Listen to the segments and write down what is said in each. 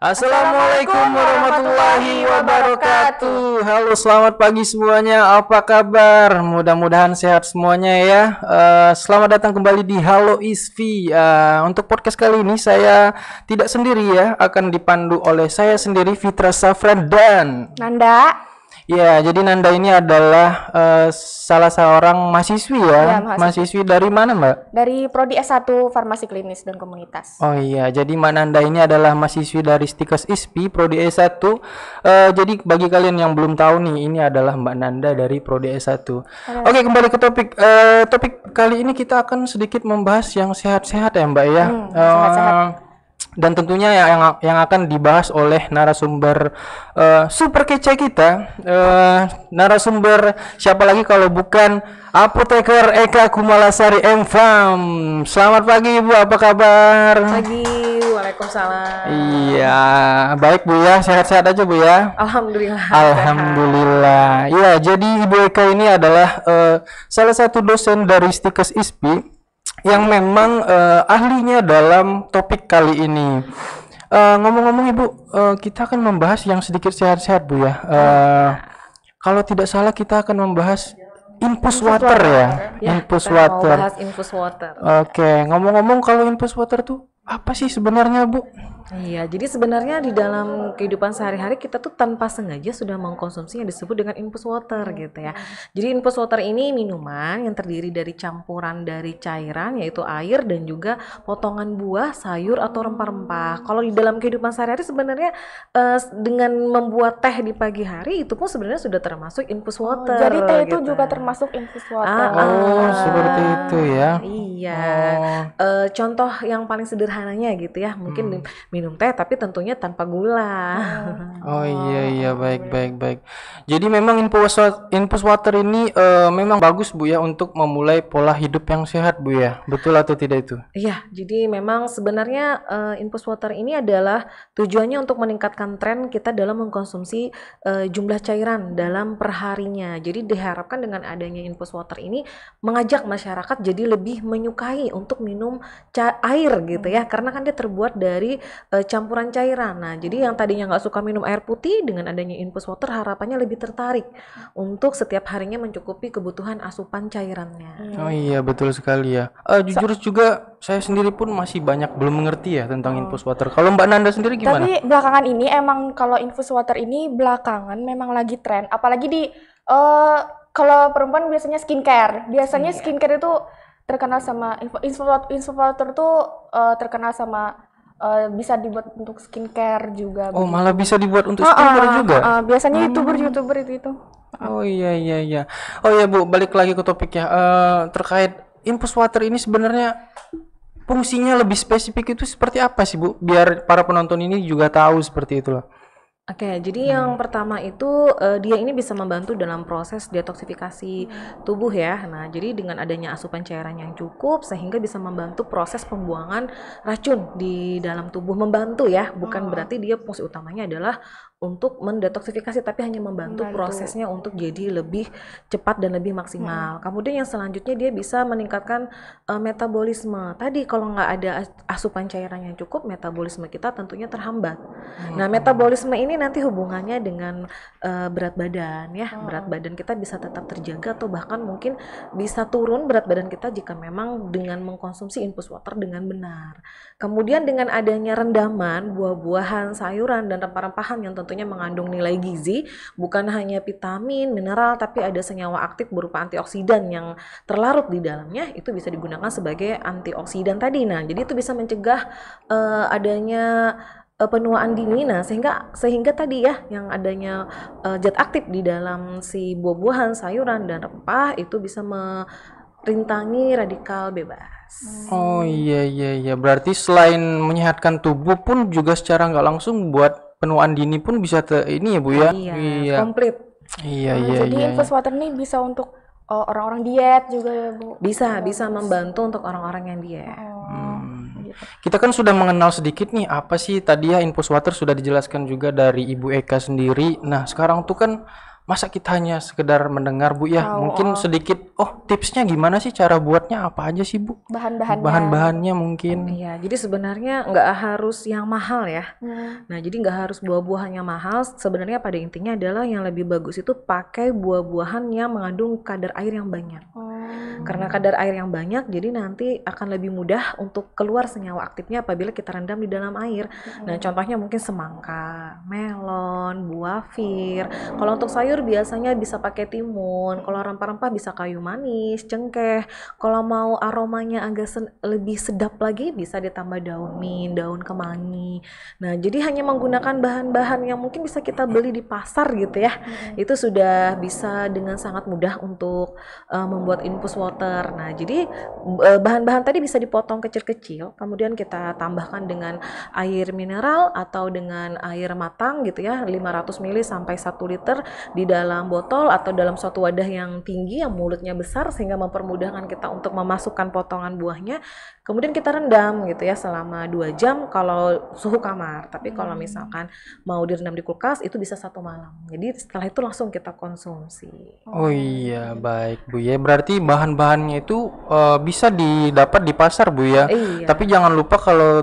Assalamualaikum warahmatullahi wabarakatuh. Halo, selamat pagi semuanya. Apa kabar? Mudah-mudahan sehat semuanya ya. Selamat datang kembali di Halo Isfi. Untuk podcast kali ini saya tidak sendiri ya, akan dipandu oleh saya sendiri, Fitra Safran dan Nanda. ya, jadi Nanda ini adalah salah seorang mahasiswi ya. Ya, Mahasiswi dari mana, Mbak? Dari Prodi S1 Farmasi Klinis dan Komunitas. Oh iya, jadi Mbak Nanda ini adalah mahasiswi dari Stikes ISPI Prodi S1. Jadi bagi kalian yang belum tahu nih, ini adalah Mbak Nanda dari Prodi S1. Oke, kembali ke topik. Topik kali ini kita akan sedikit membahas yang sehat-sehat ya, Mbak ya. Sehat-sehat. Dan tentunya yang akan dibahas oleh narasumber super kece kita, narasumber siapa lagi kalau bukan Apoteker Eka Kumalasari M.Farm. Selamat pagi Bu, apa kabar? Pagi, waalaikumsalam. Iya, baik Bu ya, sehat-sehat aja Bu ya. Alhamdulillah. Alhamdulillah. Iya, jadi Ibu Eka ini adalah salah satu dosen dari Stikes ISPI yang memang ahlinya dalam topik kali ini. Ngomong-ngomong Ibu, kita akan membahas yang sedikit sehat-sehat Bu ya. Kalau tidak salah kita akan membahas infus water ya. Infus Kita water. mau bahas infus water. Oke, ngomong-ngomong kalau infus water tuh apa sih sebenarnya Bu? Iya, jadi sebenarnya di dalam kehidupan sehari-hari kita tuh tanpa sengaja sudah mengkonsumsi yang disebut dengan infus water gitu ya. Jadi infus water ini minuman yang terdiri dari campuran dari cairan yaitu air dan juga potongan buah, sayur atau rempah-rempah. Kalau di dalam kehidupan sehari-hari sebenarnya dengan membuat teh di pagi hari itu pun sebenarnya sudah termasuk infus water. Jadi teh itu gitu. juga termasuk infus water. Oh, seperti itu ya. Iya. Oh. Contoh yang paling sederhananya gitu ya, mungkin minum teh tapi tentunya tanpa gula. Oh iya baik. Jadi memang infus water ini memang bagus Bu ya untuk memulai pola hidup yang sehat Bu ya. Betul atau tidak itu? Iya, jadi memang sebenarnya infus water ini adalah tujuannya untuk meningkatkan tren kita dalam mengkonsumsi jumlah cairan dalam perharinya. Jadi diharapkan dengan adanya infus water ini mengajak masyarakat jadi lebih menyukai untuk minum air gitu ya, karena kan dia terbuat dari campuran cairan. Nah, jadi yang tadinya nggak suka minum air putih dengan adanya infus water harapannya lebih tertarik untuk setiap harinya mencukupi kebutuhan asupan cairannya. Oh iya betul sekali ya. Jujur juga saya sendiri pun masih banyak belum mengerti ya tentang infus water. Kalau Mbak Nanda sendiri gimana? Tapi belakangan ini emang kalau infus water ini belakangan memang lagi tren. Apalagi di kalau perempuan biasanya skincare. Biasanya skincare itu terkenal sama infus water tuh terkenal sama bisa dibuat untuk skincare juga. Oh, malah bisa dibuat untuk skincare juga. Biasanya youtuber itu. Oh iya. Oh iya Bu, balik lagi ke topik ya. Terkait infus water ini sebenarnya fungsinya lebih spesifik itu seperti apa sih Bu? Biar para penonton ini juga tahu seperti itulah. Oke, jadi yang pertama itu dia ini bisa membantu dalam proses detoksifikasi tubuh ya. Nah, jadi dengan adanya asupan cairan yang cukup sehingga bisa membantu proses pembuangan racun di dalam tubuh. Membantu ya, bukan berarti dia fungsi utamanya adalah untuk mendetoksifikasi, tapi hanya membantu prosesnya untuk jadi lebih cepat dan lebih maksimal. Kemudian yang selanjutnya dia bisa meningkatkan metabolisme. Tadi kalau nggak ada asupan cairan yang cukup, metabolisme kita tentunya terhambat. Nah, metabolisme ini nanti hubungannya dengan berat badan ya. Berat badan kita bisa tetap terjaga atau bahkan mungkin bisa turun berat badan kita jika memang dengan mengkonsumsi infus water dengan benar. Kemudian dengan adanya rendaman buah-buahan, sayuran dan rempah-rempahan yang tentunya mengandung nilai gizi, bukan hanya vitamin, mineral, tapi ada senyawa aktif berupa antioksidan yang terlarut di dalamnya, itu bisa digunakan sebagai antioksidan tadi. Nah, jadi itu bisa mencegah adanya penuaan dini. Nah, sehingga tadi ya yang adanya zat aktif di dalam si buah-buahan, sayuran dan rempah itu bisa merintangi radikal bebas. Oh iya. Berarti selain menyehatkan tubuh pun juga secara nggak langsung buat penuaan dini pun bisa ini ya Bu ya. Iya, komplit. Iya. Jadi infus water ini bisa untuk orang-orang diet juga ya Bu. Bisa membantu untuk orang-orang yang diet. Gitu. Kita kan sudah mengenal sedikit nih apa sih tadi ya infus water, sudah dijelaskan juga dari Ibu Eka sendiri. Nah, sekarang tuh kan masa kita hanya sekedar mendengar Bu ya? Tahu, Mungkin sedikit, tipsnya gimana sih, cara buatnya apa aja sih Bu? bahan-bahannya. Bahan-bahannya mungkin. Iya, jadi sebenarnya nggak harus yang mahal ya. Nah, jadi nggak harus buah-buahan yang mahal. Sebenarnya pada intinya adalah yang lebih bagus itu pakai buah-buahan yang mengandung kadar air yang banyak. Karena kadar air yang banyak, jadi nanti akan lebih mudah untuk keluar senyawa aktifnya apabila kita rendam di dalam air. Nah, contohnya mungkin semangka, melon, buah fir. Kalau untuk sayur biasanya bisa pakai timun. Kalau rempah-rempah bisa kayu manis, cengkeh. Kalau mau aromanya agak lebih sedap lagi bisa ditambah daun mint, daun kemangi. Nah, jadi hanya menggunakan bahan-bahan yang mungkin bisa kita beli di pasar gitu ya. Itu sudah bisa dengan sangat mudah untuk membuat infus water. Nah, jadi bahan-bahan tadi bisa dipotong kecil-kecil, kemudian kita tambahkan dengan air mineral atau dengan air matang gitu ya, 500 ml sampai 1 liter di dalam botol atau dalam suatu wadah yang tinggi yang mulutnya besar sehingga mempermudahkan kita untuk memasukkan potongan buahnya. Kemudian kita rendam gitu ya selama 2 jam kalau suhu kamar. Tapi kalau misalkan mau direndam di kulkas itu bisa 1 malam. Jadi setelah itu langsung kita konsumsi. Oh iya, baik Bu ya. Berarti bahan-bahannya itu bisa didapat di pasar Bu ya. Iya. Tapi jangan lupa kalau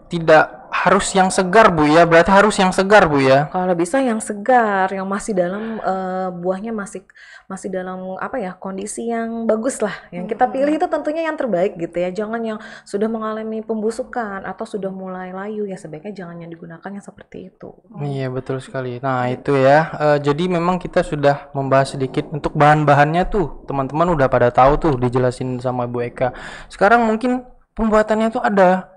tidak harus yang segar Bu ya. Berarti harus yang segar Bu ya. Kalau bisa yang segar, yang masih dalam buahnya masih dalam apa ya, kondisi yang bagus lah. Yang kita pilih itu tentunya yang terbaik gitu ya. Jangan yang sudah mengalami pembusukan atau sudah mulai layu ya, sebaiknya jangan yang digunakan yang seperti itu. Iya, betul sekali. Nah, itu ya. Jadi memang kita sudah membahas sedikit untuk bahan-bahannya tuh. Teman-teman udah pada tahu tuh, dijelasin sama Bu Eka. Sekarang mungkin pembuatannya tuh ada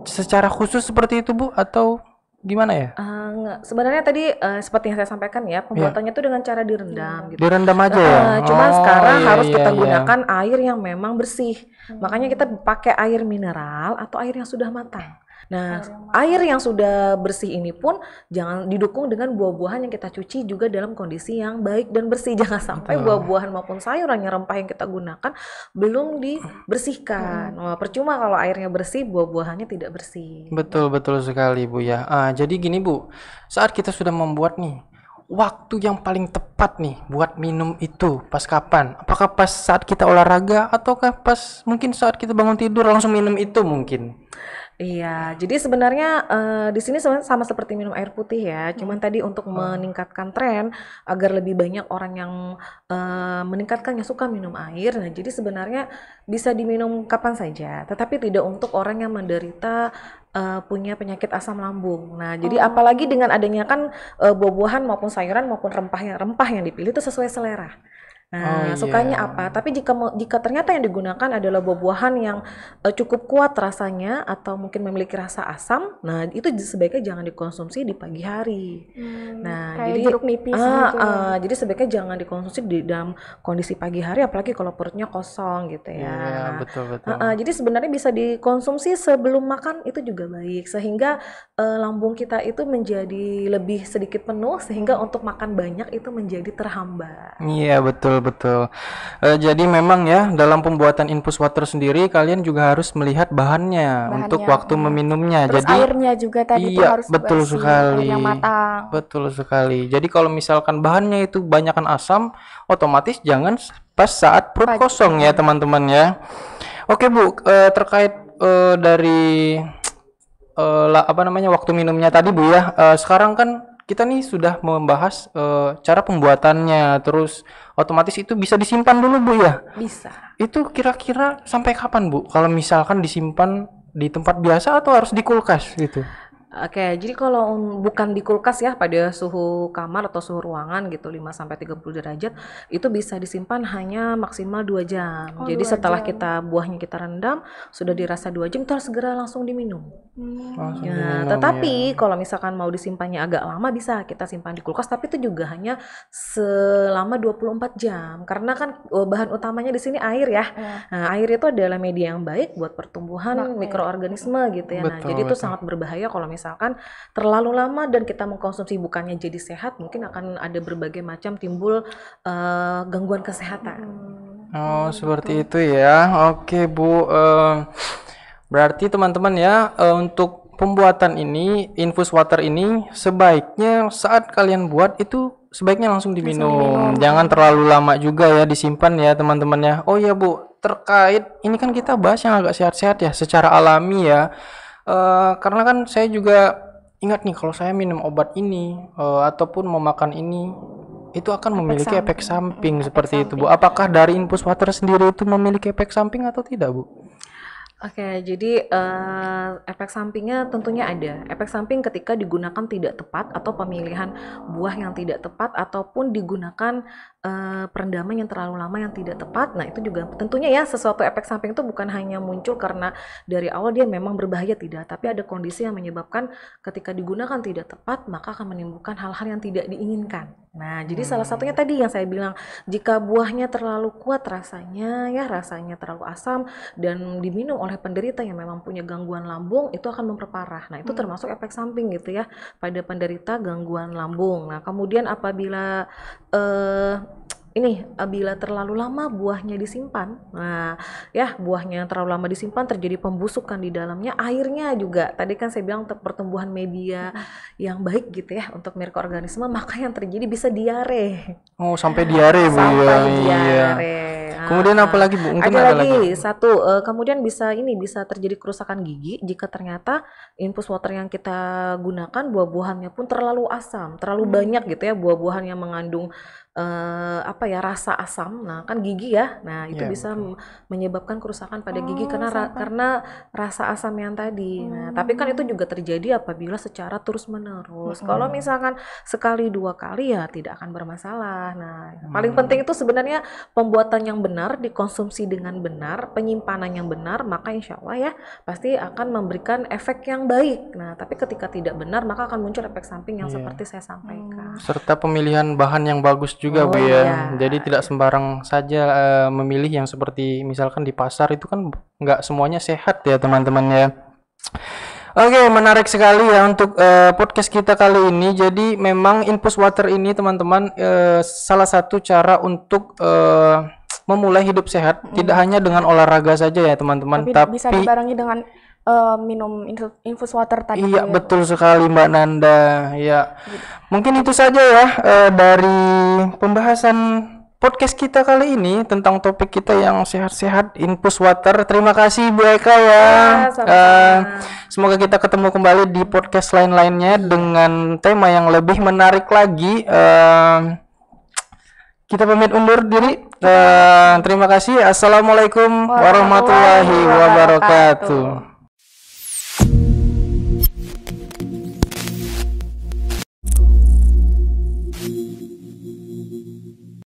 secara khusus seperti itu Bu, atau gimana ya? Enggak. Sebenarnya tadi seperti yang saya sampaikan ya, pembuatannya itu dengan cara direndam gitu. Direndam aja ya? Cuman sekarang iya, harus iya, kita iya. gunakan air yang memang bersih. Makanya kita pakai air mineral atau air yang sudah matang. Nah, air yang sudah bersih ini pun jangan didukung dengan buah-buahan yang kita cuci juga dalam kondisi yang baik dan bersih. Jangan sampai buah-buahan maupun sayuran yang rempah yang kita gunakan belum dibersihkan. Wah, percuma kalau airnya bersih, buah-buahannya tidak bersih. Betul sekali Bu ya. Jadi gini Bu, saat kita sudah membuat nih, waktu yang paling tepat nih buat minum itu pas kapan? Apakah pas saat kita olahraga ataukah pas mungkin saat kita bangun tidur langsung minum itu mungkin? Iya, jadi sebenarnya di sini sebenarnya sama seperti minum air putih ya. Cuman tadi untuk meningkatkan tren agar lebih banyak orang yang meningkatkan yang suka minum air. Nah, jadi sebenarnya bisa diminum kapan saja, tetapi tidak untuk orang yang menderita punya penyakit asam lambung. Nah, jadi apalagi dengan adanya kan buah-buahan maupun sayuran maupun rempah yang dipilih itu sesuai selera. Nah, sukanya apa? Tapi jika ternyata yang digunakan adalah buah-buahan yang cukup kuat rasanya atau mungkin memiliki rasa asam, nah itu sebaiknya jangan dikonsumsi di pagi hari. Nah, Kayak jadi jeruk nipis gitu. jadi sebaiknya jangan dikonsumsi di dalam kondisi pagi hari, apalagi kalau perutnya kosong gitu ya. Iya, Nah, betul. jadi sebenarnya bisa dikonsumsi sebelum makan itu juga baik, sehingga lambung kita itu menjadi lebih sedikit penuh, sehingga untuk makan banyak itu menjadi terhambat. Iya, betul. Jadi memang ya dalam pembuatan infus water sendiri kalian juga harus melihat bahannya untuk waktu meminumnya. Terus Jadi airnya juga tadi tuh iya, harus betul bersih, sekali. air yang matang. Betul sekali. Jadi kalau misalkan bahannya itu banyakkan asam, otomatis jangan pas saat perut kosong ya teman-teman ya. Oke Bu, terkait dari waktu minumnya tadi Bu ya. Sekarang kan kita nih sudah membahas cara pembuatannya, terus otomatis itu bisa disimpan dulu Bu ya. Bisa. Itu kira-kira sampai kapan Bu? Kalau misalkan disimpan di tempat biasa atau harus di kulkas gitu? Oke, jadi kalau bukan di kulkas ya, pada suhu kamar atau suhu ruangan gitu 5-30 derajat, itu bisa disimpan hanya maksimal 2 jam. Jadi 2 setelah jam. buahnya kita rendam, sudah dirasa 2 jam, itu harus segera langsung diminum. Langsung Nah, diminum, tetapi ya. kalau misalkan mau disimpannya agak lama bisa kita simpan di kulkas, tapi itu juga hanya selama 24 jam. Karena kan bahan utamanya di sini air ya. Nah, air itu adalah media yang baik buat pertumbuhan mikroorganisme gitu ya. Nah, Betul, jadi itu betul. sangat berbahaya kalau misalkan terlalu lama dan kita mengkonsumsi bukannya jadi sehat, mungkin akan ada berbagai macam timbul gangguan kesehatan. Oh, seperti itu ya. Oke, Bu. Berarti teman-teman ya, untuk pembuatan ini, infus water ini sebaiknya saat kalian buat itu sebaiknya langsung diminum. Jangan terlalu lama juga ya disimpan ya teman-teman ya. Oh ya Bu, terkait ini kan kita bahas yang agak sehat-sehat ya secara alami ya. Karena kan saya juga ingat nih kalau saya minum obat ini ataupun mau makan ini itu akan memiliki efek samping seperti itu Bu. Apakah dari infus water sendiri itu memiliki efek samping atau tidak Bu? Oke, jadi efek sampingnya tentunya ada. Efek samping ketika digunakan tidak tepat atau pemilihan buah yang tidak tepat ataupun digunakan perendaman yang terlalu lama yang tidak tepat. Nah, itu juga tentunya ya sesuatu efek samping itu bukan hanya muncul karena dari awal dia memang berbahaya tidak, tapi ada kondisi yang menyebabkan ketika digunakan tidak tepat maka akan menimbulkan hal-hal yang tidak diinginkan. Nah, jadi salah satunya tadi yang saya bilang, jika buahnya terlalu kuat rasanya terlalu asam dan diminum oleh penderita yang memang punya gangguan lambung, itu akan memperparah. Nah, itu termasuk efek samping gitu ya pada penderita gangguan lambung. Nah, kemudian apabila bila terlalu lama buahnya disimpan, nah ya buahnya terlalu lama disimpan terjadi pembusukan di dalamnya, airnya juga tadi kan saya bilang pertumbuhan media yang baik gitu ya untuk mikroorganisme, maka yang terjadi bisa diare. Oh, sampai diare Bu ya. Sampai Iya. diare. Kemudian apa lagi Bu? Mungkin Ada ada lagi satu, kemudian bisa terjadi kerusakan gigi jika ternyata infus water yang kita gunakan buah-buahannya pun terlalu asam, terlalu banyak gitu ya buah-buahan yang mengandung rasa asam. Nah, kan gigi ya. Nah, itu Iya, bisa menyebabkan kerusakan pada gigi karena rasa asam yang tadi. Nah, tapi kan itu juga terjadi apabila secara terus-menerus. Kalau misalkan sekali dua kali ya tidak akan bermasalah. Nah, paling penting itu sebenarnya pembuatan yang benar, dikonsumsi dengan benar, penyimpanan yang benar, maka insya Allah ya pasti akan memberikan efek yang baik. Nah, tapi ketika tidak benar maka akan muncul efek samping yang seperti saya sampaikan. serta pemilihan bahan yang bagus juga Bu ya. iya. Jadi tidak sembarang saja memilih yang seperti misalkan di pasar itu kan nggak semuanya sehat ya teman-teman ya. Oke, menarik sekali ya untuk podcast kita kali ini. Jadi memang infus water ini teman-teman salah satu cara untuk memulai hidup sehat, tidak hanya dengan olahraga saja ya teman-teman, Tapi bisa dibarengi dengan minum infus water tadi. Iya, betul sekali Mbak Nanda. Ya, mungkin itu saja ya dari pembahasan podcast kita kali ini tentang topik kita yang sehat-sehat, infus water. Terima kasih Bu Eka ya. Sama-sama. Semoga kita ketemu kembali di podcast lain-lainnya dengan tema yang lebih menarik lagi. Kita pamit undur diri. Terima kasih. Assalamualaikum warahmatullahi wabarakatuh.